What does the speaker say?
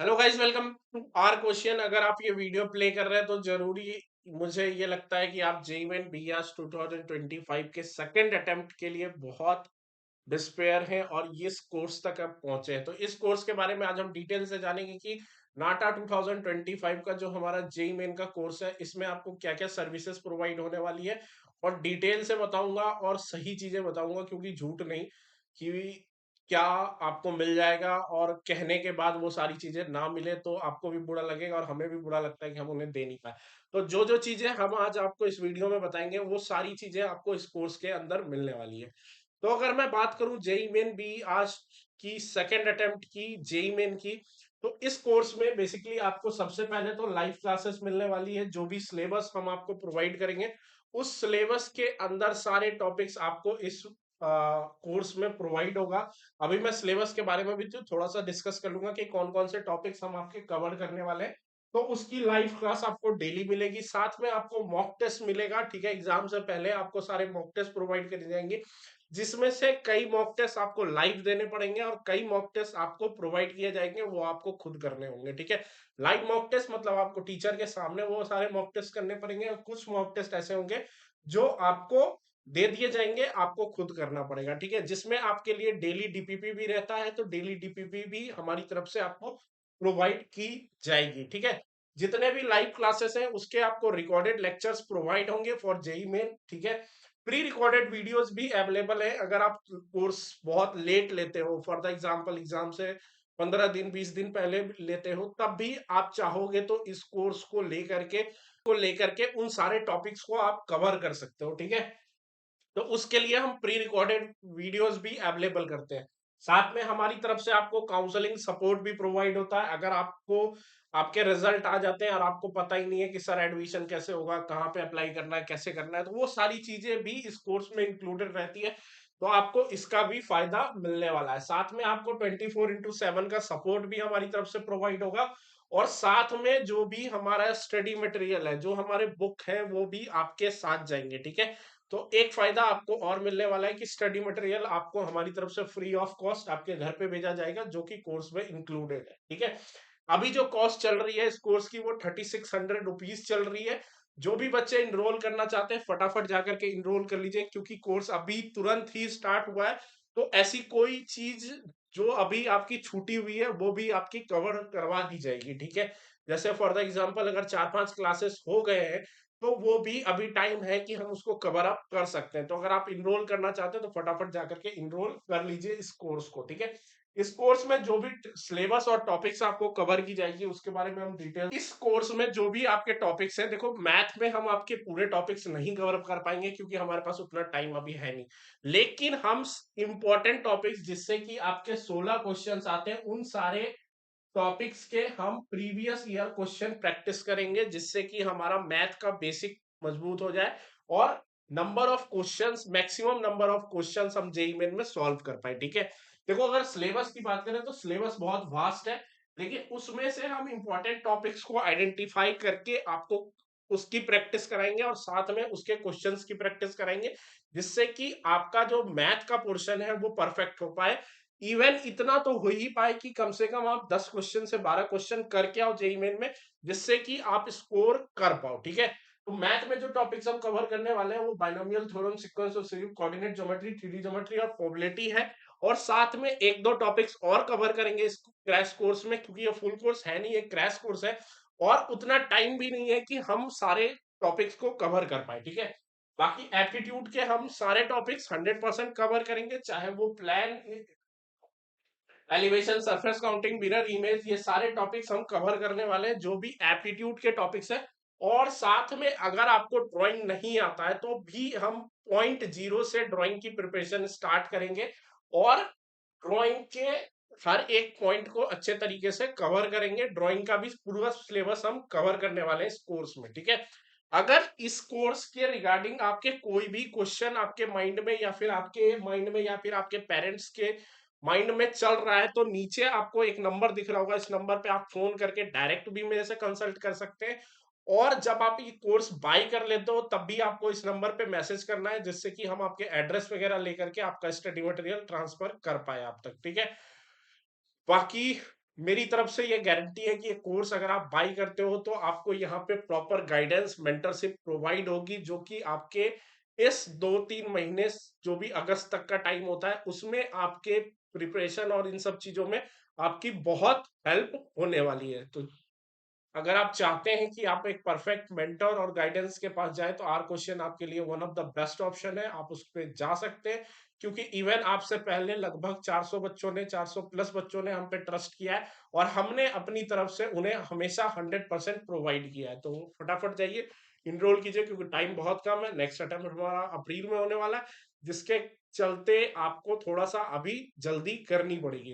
Hello guys, welcome to our question. अगर आप ये वीडियो प्ले कर रहे हैं तो जरूरी मुझे ये लगता है कि आप जेईई मेन बीआस 2025 के सेकंड अटेम्प्ट के लिए बहुत डिस्पेयर हैं और इस कोर्स तक अब पहुंचे हैं। तो इस कोर्स के बारे में आज हम डिटेल से जानेंगे कि नाटा 2025 का जो हमारा जेईई मेन का कोर्स है, इसमें आपको क्या क्या सर्विसेज प्रोवाइड होने वाली है और डिटेल से बताऊंगा और सही चीजें बताऊंगा, क्योंकि झूठ नहीं कि क्या आपको मिल जाएगा और कहने के बाद वो सारी चीजें ना मिले तो आपको भी बुरा लगेगा और हमें भी बुरा लगता है कि हम उन्हें दे नहीं पाए। तो जो जो चीजें हम आज आपको इस वीडियो में बताएंगे वो सारी चीजें आपको इस कोर्स के अंदर मिलने वाली है। तो अगर मैं बात करूं जेई मेन बी आज की सेकेंड अटेम्प्ट की जेई मेन की, तो इस कोर्स में बेसिकली आपको सबसे पहले तो लाइव क्लासेस मिलने वाली है। जो भी सिलेबस हम आपको प्रोवाइड करेंगे उस सिलेबस के अंदर सारे टॉपिक्स आपको इस कोर्स में प्रोवाइड होगा। अभी मैं सिलेबस के बारे में भी तो थोड़ा सा डिस्कस कर लूंगा कि कौन कौन से टॉपिक्स हम आपके कवर करने वाले हैं। तो उसकी लाइव क्लास आपको डेली मिलेगी, साथ में आपको मॉक टेस्ट मिलेगा। ठीक है, एग्जाम से पहले आपको सारे मॉक टेस्ट प्रोवाइड कर जाएंगे, जिसमें से कई मॉक टेस्ट आपको लाइव देने पड़ेंगे और कई मॉक टेस्ट आपको प्रोवाइड किए जाएंगे, वो आपको खुद करने होंगे। ठीक है, लाइव मॉक टेस्ट मतलब आपको टीचर के सामने वो सारे मॉक टेस्ट करने पड़ेंगे और कुछ मॉक टेस्ट ऐसे होंगे जो आपको दे दिए जाएंगे, आपको खुद करना पड़ेगा। ठीक है, जिसमें आपके लिए डेली डीपीपी भी रहता है, तो डेली डीपीपी भी हमारी तरफ से आपको प्रोवाइड की जाएगी। ठीक है, जितने भी लाइव क्लासेस हैं उसके आपको रिकॉर्डेड लेक्चर्स प्रोवाइड होंगे फॉर जेई मेन। ठीक है, प्री रिकॉर्डेड वीडियोस भी अवेलेबल है। अगर आप कोर्स बहुत लेट लेते हो, फॉर द एग्जांपल एग्जाम से 15 दिन 20 दिन पहले लेते हो, तब भी आप चाहोगे तो इस कोर्स को लेकर के उन सारे टॉपिक्स को आप कवर कर सकते हो। ठीक है, तो उसके लिए हम प्री रिकॉर्डेड वीडियोस भी अवेलेबल करते हैं। साथ में हमारी तरफ से आपको काउंसलिंग सपोर्ट भी प्रोवाइड होता है। अगर आपको आपके रिजल्ट आ जाते हैं और आपको पता ही नहीं है कि सर एडमिशन कैसे होगा, कहाँ पे अप्लाई करना है, कैसे करना है, तो वो सारी चीजें भी इस कोर्स में इंक्लूडेड रहती है। तो आपको इसका भी फायदा मिलने वाला है। साथ में आपको 24/7 का सपोर्ट भी हमारी तरफ से प्रोवाइड होगा और साथ में जो भी हमारा स्टडी मटेरियल है, जो हमारे बुक है, वो भी आपके साथ जाएंगे। ठीक है, तो एक फायदा आपको और मिलने वाला है कि स्टडी मटेरियल आपको हमारी तरफ से फ्री ऑफ कॉस्ट आपके घर पे भेजा जाएगा, जो कि कोर्स में इंक्लूडेड है। ठीक है, अभी जो कॉस्ट चल रही है इस कोर्स की वो 3600 रुपीज चल रही है। जो भी बच्चे इनरोल करना चाहते हैं फटाफट जाकर के इनरोल कर लीजिए, क्योंकि कोर्स अभी तुरंत ही स्टार्ट हुआ है। तो ऐसी कोई चीज जो अभी आपकी छूटी हुई है वो भी आपकी कवर करवा दी जाएगी। ठीक है, जैसे फॉर द एग्जाम्पल अगर 4-5 क्लासेस हो गए हैं तो वो भी अभी टाइम है कि हम उसको कवर अप कर सकते हैं। तो अगर आप इनरोल करना चाहते हैं तो फटाफट जाकर के इनरोल कर लीजिए इस कोर्स को। ठीक है, इस कोर्स में जो भी सिलेबस और टॉपिक्स आपको कवर की जाएगी उसके बारे में हम डिटेल। इस कोर्स में जो भी आपके टॉपिक्स हैं, देखो मैथ में हम आपके पूरे टॉपिक्स नहीं कवर कर पाएंगे क्योंकि हमारे पास उतना टाइम अभी है नहीं, लेकिन हम इंपॉर्टेंट टॉपिक्स जिससे कि आपके 16 क्वेश्चंस आते हैं उन सारे टॉपिक्स के हम प्रीवियस ईयर क्वेश्चन प्रैक्टिस करेंगे, जिससे कि हमारा मैथ का बेसिक मजबूत हो जाए और number of questions, maximum number of questions हम जेईई मेन में सॉल्व कर पाए। ठीक है, देखो अगर सिलेबस की बात करें तो सिलेबस बहुत वास्ट है, लेकिन उसमें से हम इंपॉर्टेंट टॉपिक्स को आइडेंटिफाई करके आपको उसकी प्रैक्टिस कराएंगे और साथ में उसके क्वेश्चंस की प्रैक्टिस कराएंगे, जिससे कि आपका जो मैथ का पोर्शन है वो परफेक्ट हो पाए। इवन इतना तो हो ही पाए कि कम से कम आप 10 क्वेश्चन से 12 क्वेश्चन करके आओ जेईई मेन में, जिससे कि आप स्कोर कर पाओ। ठीक है, तो मैथ में जो टॉपिक्स हम कवर करने वाले हैं वो binomial theorem, sequence of series, coordinate geometry, 3D geometry और प्रोबेबिलिटी है। और साथ में एक दो टॉपिक्स और कवर करेंगे इस क्रैश कोर्स में, क्योंकि ये फुल कोर्स है नहीं, ये क्रैश कोर्स है और उतना टाइम भी नहीं है कि हम सारे टॉपिक्स को कवर कर पाए। ठीक है, बाकी एप्टीट्यूड के हम सारे टॉपिक्स 100% कवर करेंगे, चाहे वो plan, elevation, surface counting, mirror image, ये सारे टॉपिक्स हम कवर करने वाले हैं जो भी एप्टीट्यूड के टॉपिक्स हैं। और साथ में अगर आपको ड्राइंग नहीं आता है तो भी हम पॉइंट 0 से ड्राइंग की प्रिपरेशन स्टार्ट करेंगे और ड्राइंग के हर एक पॉइंट को अच्छे तरीके से कवर करेंगे। ड्राइंग का भी पूरा सिलेबस हम कवर करने वाले हैं इस कोर्स में। ठीक है, अगर इस कोर्स के रिगार्डिंग आपके कोई भी क्वेश्चन आपके माइंड में या फिर आपके माइंड में या फिर आपके पेरेंट्स के माइंड में चल रहा है, तो नीचे आपको एक नंबर दिख रहा होगा, इस नंबर पे आप फोन करके डायरेक्ट भी मेरे से कंसल्ट कर सकते हैं। और जब आप ये कोर्स बाय कर लेते हो तब भी आपको इस नंबर पे मैसेज करना है, जिससे कि हम आपके एड्रेस वगैरह लेकर के आपका स्टडी मटेरियल ट्रांसफर कर पाए आप तक। ठीक है, बाकी मेरी तरफ से ये गारंटी है कि ये कोर्स अगर आप बाय करते हो तो आपको यहाँ पे प्रॉपर गाइडेंस, मेंटरशिप प्रोवाइड होगी, जो कि आपके इस 2-3 महीने जो भी अगस्त तक का टाइम होता है उसमें आपके प्रिपरेशन और इन सब चीजों में आपकी बहुत हेल्प होने वाली है। तो अगर आप चाहते हैं कि आप एक परफेक्ट मेंटर और गाइडेंस के पास जाएं तो आर क्वेश्चन आपके लिए one of the best option है। आप उस पे जा सकते हैं, क्योंकि इवन आपसे पहले लगभग 400 बच्चों ने, 400 प्लस बच्चों ने हम पे ट्रस्ट किया है और हमने अपनी तरफ से उन्हें हमेशा 100% प्रोवाइड किया है। तो फटाफट जाइए, इनरोल कीजिए, क्योंकि टाइम बहुत कम है। नेक्स्ट अटेम्प्ट हमारा अप्रैल में होने वाला है, जिसके चलते आपको थोड़ा सा अभी जल्दी करनी पड़ेगी।